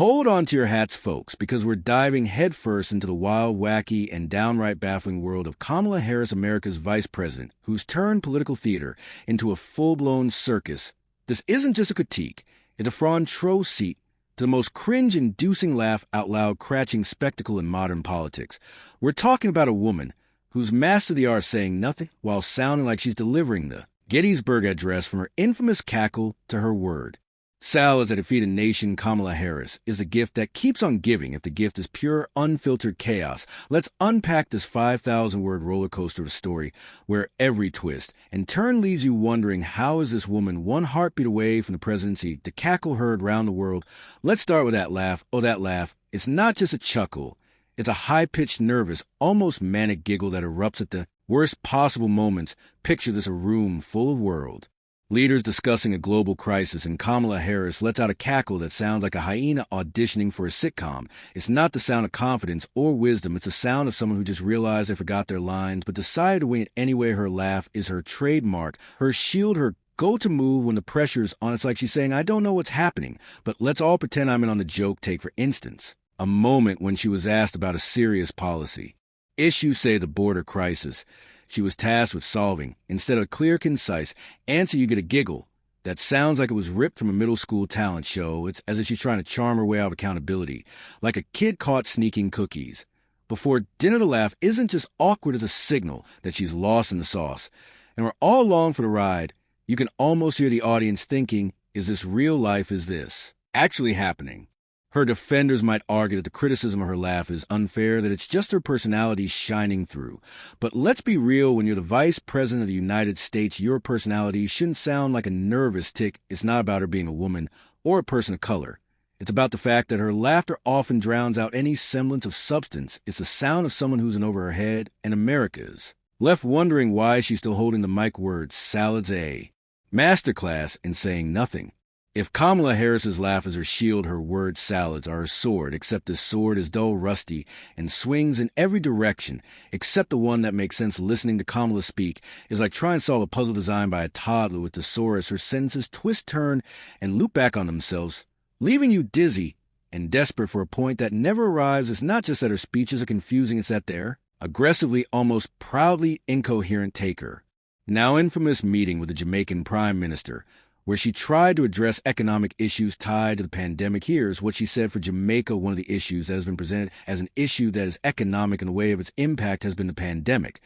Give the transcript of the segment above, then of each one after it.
Hold on to your hats, folks, because we're diving headfirst into the wild, wacky, and downright baffling world of Kamala Harris, America's vice president, who's turned political theater into a full-blown circus. This isn't just a critique. It's a front row seat to the most cringe-inducing laugh-out-loud cratching spectacle in modern politics. We're talking about a woman who's mastered the art of saying nothing while sounding like she's delivering the Gettysburg Address from her infamous cackle to her word. Salads that defeat a nation. Kamala Harris is a gift that keeps on giving if the gift is pure, unfiltered chaos. Let's unpack this 5,000-word roller coaster of a story where every twist and turn leaves you wondering, how is this woman one heartbeat away from the presidency? The cackle heard round the world. Let's start with that laugh. Oh, that laugh. It's not just a chuckle. It's a high-pitched, nervous, almost manic giggle that erupts at the worst possible moments. Picture this: a room full of world leaders discussing a global crisis, and Kamala Harris lets out a cackle that sounds like a hyena auditioning for a sitcom. It's not the sound of confidence or wisdom. It's the sound of someone who just realized they forgot their lines, but decided to win it anyway. Her laugh is her trademark, her shield, her go-to move when the pressure's on. It's like she's saying, I don't know what's happening, but let's all pretend I'm in on the joke. Take, for instance, a moment when she was asked about a serious policy issue, say the border crisis, she was tasked with solving. Instead of a clear, concise answer, you get a giggle that sounds like it was ripped from a middle school talent show. It's as if she's trying to charm her way out of accountability, like a kid caught sneaking cookies. Before dinner, the laugh isn't just awkward as a signal that she's lost in the sauce. And we're all along for the ride. You can almost hear the audience thinking, is this real life? Is this actually happening? Her defenders might argue that the criticism of her laugh is unfair, that it's just her personality shining through. But let's be real, when you're the vice president of the United States, your personality shouldn't sound like a nervous tick. It's not about her being a woman or a person of color. It's about the fact that her laughter often drowns out any semblance of substance. It's the sound of someone who's in over her head, and America's left wondering why she's still holding the mic. Words salads, a masterclass in saying nothing. If Kamala Harris's laugh is her shield, her word salads are her sword, except this sword is dull, rusty, and swings in every direction, except the one that makes sense. Listening to Kamala speak is like trying to solve a puzzle designed by a toddler with thesaurus. Her sentences twist, turn, and loop back on themselves, leaving you dizzy and desperate for a point that never arrives. It's not just that her speeches are confusing, it's that they're aggressively, almost proudly incoherent. Take her now infamous meeting with the Jamaican Prime Minister, where she tried to address economic issues tied to the pandemic. Here's what she said for Jamaica. One of the issues that has been presented as an issue that is economic in the way of its impact has been the pandemic.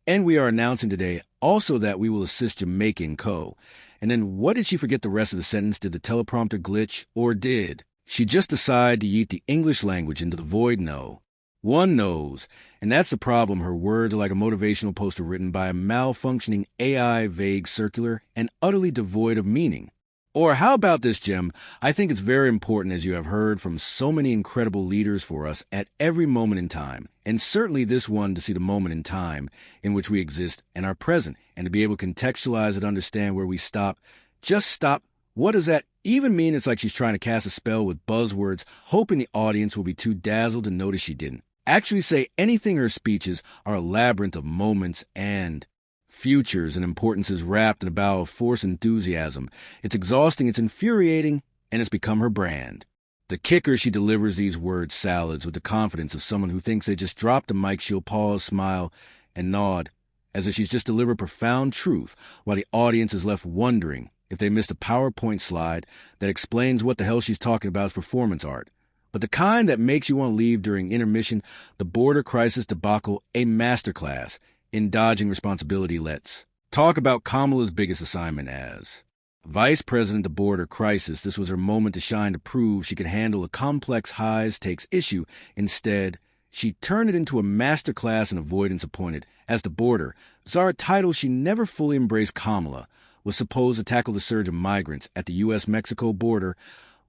And we are announcing today also that we will assist Jamaica & Co. And then what did she forget the rest of the sentence? Did the teleprompter glitch, or did she just decide to yeet the English language into the void? No. One knows, and that's the problem. Her words are like a motivational poster written by a malfunctioning AI, vague, circular, and utterly devoid of meaning. Or how about this, Jim? I think it's very important, as you have heard from so many incredible leaders for us at every moment in time, and certainly this one, to see the moment in time in which we exist and are present, and to be able to contextualize and understand where we stop. Just stop. What does that even mean? It's like she's trying to cast a spell with buzzwords, hoping the audience will be too dazzled to notice she didn't actually say anything. Her speeches are a labyrinth of moments and futures and importances wrapped in a bow of forced enthusiasm. It's exhausting, it's infuriating, and it's become her brand. The kicker, she delivers these word salads with the confidence of someone who thinks they just dropped the mic. She'll pause, smile, and nod as if she's just delivered profound truth, while the audience is left wondering if they missed a PowerPoint slide that explains what the hell she's talking about. Is performance art, but the kind that makes you want to leave during intermission. The border crisis debacle, a masterclass in dodging responsibility. Let's talk about Kamala's biggest assignment as vice president of the border crisis. This was her moment to shine, to prove she could handle the complex highs takes issue. Instead, she turned it into a masterclass in avoidance. Appointed as the border czar, a title she never fully embraced, Kamala was supposed to tackle the surge of migrants at the U.S.-Mexico border.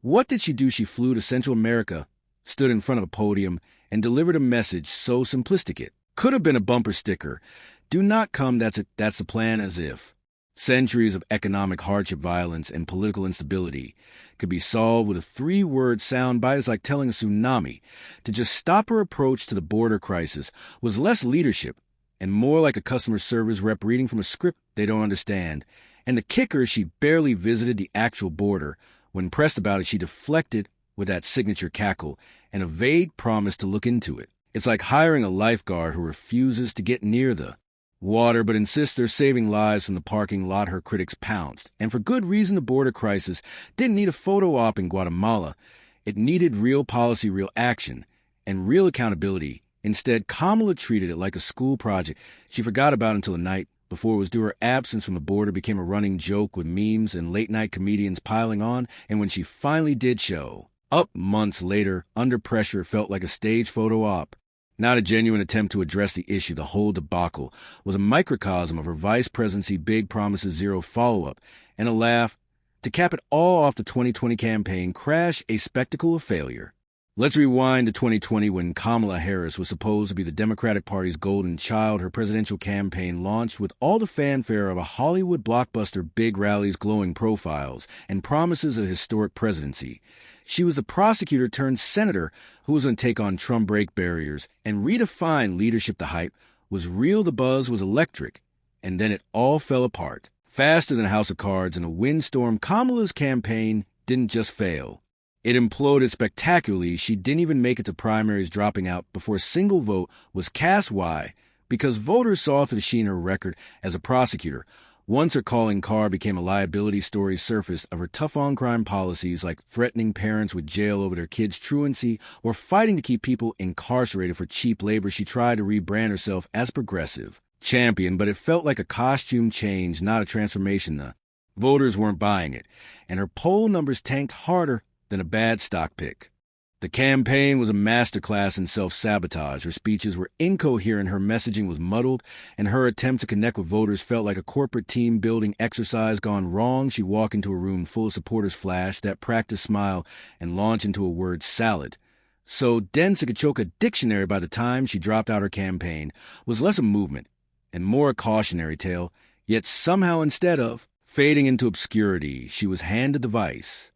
What did she do? She flew to Central America, stood in front of a podium, and delivered a message so simplistic it could have been a bumper sticker. Do not come, that's it, that's the plan. As if centuries of economic hardship, violence, and political instability could be solved with a 3-word soundbite. It's like telling a tsunami to just stop. Her approach to the border crisis was less leadership and more like a customer service rep reading from a script they don't understand. And the kicker, she barely visited the actual border. When pressed about it, she deflected with that signature cackle and a vague promise to look into it. It's like hiring a lifeguard who refuses to get near the water but insists they're saving lives from the parking lot her critics pounced. And for good reason, the border crisis didn't need a photo op in Guatemala. It needed real policy, real action, and real accountability. Instead, Kamala treated it like a school project she forgot about until the night before it was due. Her absence from the border became a running joke with memes and late-night comedians piling on, and when she finally did show up months later, under pressure, it felt like a stage photo op. Not a genuine attempt to address the issue. The whole debacle was a microcosm of her vice presidency big promises, zero follow-up, and a laugh. To cap it all off, the 2020 campaign crash, a spectacle of failure. Let's rewind to 2020 when Kamala Harris was supposed to be the Democratic Party's golden child. Her presidential campaign launched with all the fanfare of a Hollywood blockbuster, big rallies, glowing profiles, and promises of a historic presidency. She was the prosecutor turned senator who was going to take on Trump, break barriers, and redefine leadership. The hype was real, the buzz was electric, and then it all fell apart. Faster than a house of cards in a windstorm, Kamala's campaign didn't just fail. It imploded spectacularly. She didn't even make it to primaries, dropping out before a single vote was cast. Why? Because voters saw through the sheen her record as a prosecutor. Once her calling card became a liability, stories surfaced of her tough-on-crime policies like threatening parents with jail over their kids' truancy or fighting to keep people incarcerated for cheap labor. She tried to rebrand herself as progressive champion, but it felt like a costume change, not a transformation. The voters weren't buying it, and her poll numbers tanked harder than a bad stock pick. The campaign was a masterclass in self-sabotage. Her speeches were incoherent, her messaging was muddled, and her attempt to connect with voters felt like a corporate team-building exercise gone wrong. She'd walk into a room full of supporters, flash that practiced smile, and launch into a word salad. So dense it could choke a dictionary. By the time she dropped out, her campaign was less a movement and more a cautionary tale. Yet somehow, instead of fading into obscurity, she was handed the vice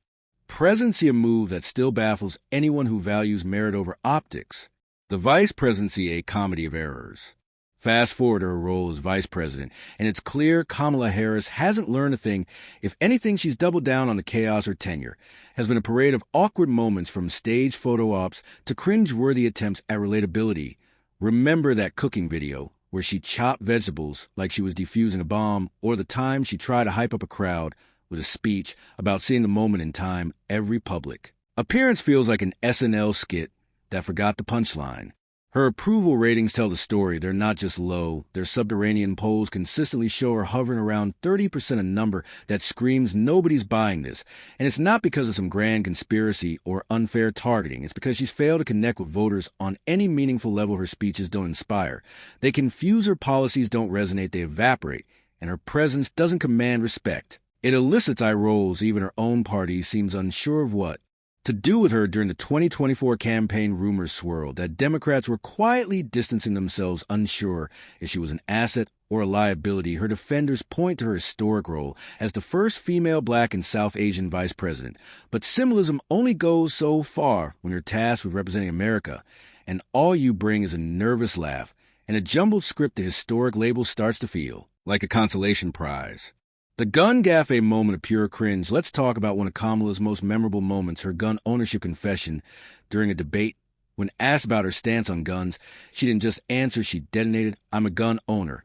presidency, a move that still baffles anyone who values merit over optics. The vice presidency, a comedy of errors. Fast forward to her role as vice president, and it's clear Kamala Harris hasn't learned a thing. If anything, she's doubled down on the chaos. Her tenure has been a parade of awkward moments, from stage photo ops to cringe-worthy attempts at relatability. Remember that cooking video where she chopped vegetables like she was defusing a bomb, or the time she tried to hype up a crowd with a speech about seeing the moment in time. Every public appearance feels like an SNL skit that forgot the punchline. Her approval ratings tell the story. They're not just low. Their subterranean polls consistently show her hovering around 30%, a number that screams nobody's buying this. And it's not because of some grand conspiracy or unfair targeting. It's because she's failed to connect with voters on any meaningful level. Her speeches don't inspire. They confuse. Her policies don't resonate. They evaporate. And her presence doesn't command respect. It elicits eye rolls. Even her own party seems unsure of what to do with her. During the 2024 campaign, rumors swirled that Democrats were quietly distancing themselves, unsure if she was an asset or a liability. Her defenders point to her historic role as the first female Black and South Asian vice president. But symbolism only goes so far when you're tasked with representing America, and all you bring is a nervous laugh and a jumbled script. The historic label starts to feel like a consolation prize. The gun gaffe, a moment of pure cringe. Let's talk about one of Kamala's most memorable moments, her gun ownership confession during a debate. When asked about her stance on guns, she didn't just answer, she detonated. "I'm a gun owner,"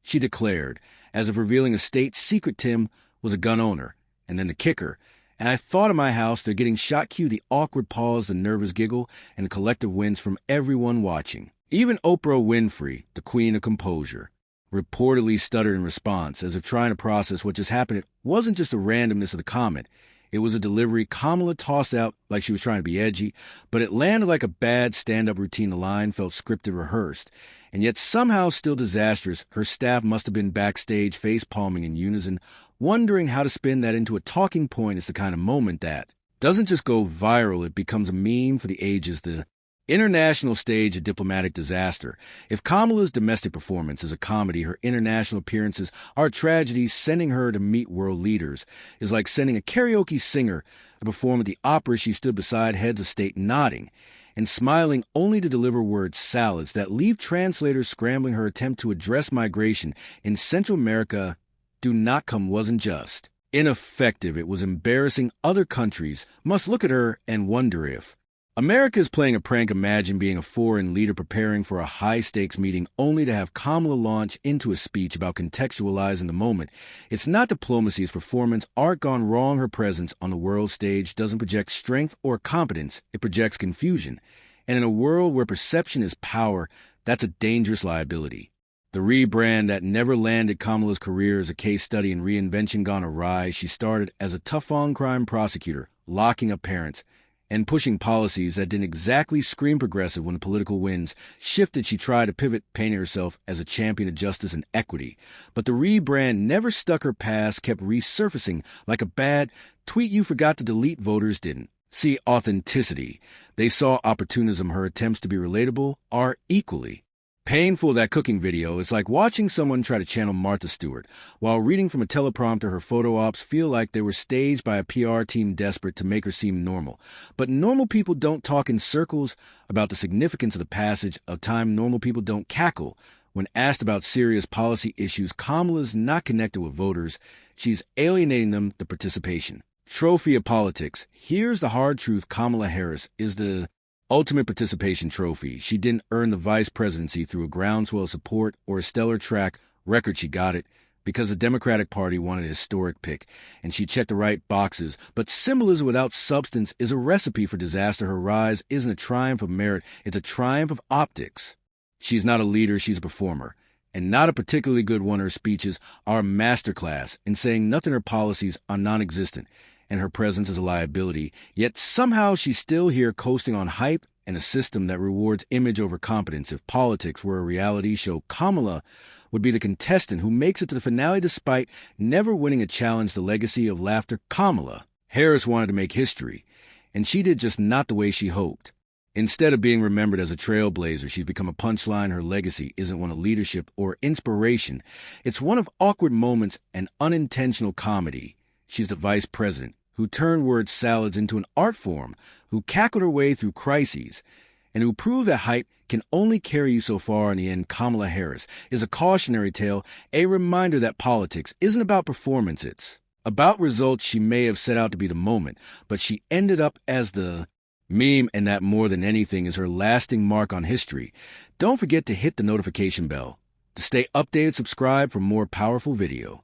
she declared, as if revealing a state secret. Tim was a gun owner. And then the kicker: "And I thought in my house they're getting shot." Cue the awkward pause, the nervous giggle, and the collective wince from everyone watching. Even Oprah Winfrey, the queen of composure, reportedly stuttered in response, as if trying to process what just happened. It wasn't just the randomness of the comment. It was a delivery Kamala tossed out like she was trying to be edgy, but it landed like a bad stand-up routine. The line felt scripted, rehearsed, and yet somehow still disastrous. Her staff must have been backstage face-palming in unison, wondering how to spin that into a talking point. It's the kind of moment that doesn't just go viral, it becomes a meme for the ages. The international stage, a diplomatic disaster. If Kamala's domestic performance is a comedy, her international appearances are a tragedy. Sending her to meet world leaders is like sending a karaoke singer to perform at the opera. She stood beside heads of state, nodding and smiling, only to deliver word salads that leave translators scrambling. Her attempt to address migration in Central America wasn't just Ineffective. It was embarrassing. Other countries must look at her and wonder if America is playing a prank. Imagine being a foreign leader preparing for a high-stakes meeting only to have Kamala launch into a speech about contextualizing the moment. It's not diplomacy, it's performance. Art gone wrong. Her presence on the world stage doesn't project strength or competence. It projects confusion. And in a world where perception is power, that's a dangerous liability. The rebrand that never landed. Kamala's career is a case study in reinvention gone awry. She started as a tough-on-crime prosecutor, locking up parents, and pushing policies that didn't exactly scream progressive. When the political winds shifted, she tried to pivot, painting herself as a champion of justice and equity. But the rebrand never stuck. Her past kept resurfacing like a bad tweet you forgot to delete. Voters didn't see authenticity. They saw opportunism. Her attempts to be relatable are equally painful. That cooking video is like watching someone try to channel Martha Stewart while reading from a teleprompter. Her photo ops feel like they were staged by a PR team desperate to make her seem normal. But normal people don't talk in circles about the significance of the passage of time. Normal people don't cackle when asked about serious policy issues. Kamala's not connected with voters. She's alienating them. The participation trophy of politics. Here's the hard truth. Kamala Harris is the ultimate participation trophy. She didn't earn the vice presidency through a groundswell of support or a stellar track record. She got it because the Democratic Party wanted a historic pick, and she checked the right boxes. But symbolism without substance is a recipe for disaster. Her rise isn't a triumph of merit, it's a triumph of optics. She's not a leader, she's a performer, and not a particularly good one. Her speeches are a masterclass in saying nothing. Her policies are non-existent, and her presence is a liability. Yet somehow she's still here, coasting on hype and a system that rewards image over competence. If politics were a reality show, Kamala would be the contestant who makes it to the finale despite never winning a challenge. The legacy of laughter. Kamala Harris wanted to make history, and she did, just not the way she hoped. Instead of being remembered as a trailblazer, she's become a punchline. Her legacy isn't one of leadership or inspiration. It's one of awkward moments and unintentional comedy. She's the vice president who turned word salads into an art form, who cackled her way through crises, and who proved that hype can only carry you so far. In the end, Kamala Harris is a cautionary tale, a reminder that politics isn't about performance, it's about results. She may have set out to be the moment, but she ended up as the meme, and that more than anything is her lasting mark on history. Don't forget to hit the notification bell to stay updated. Subscribe for more powerful video.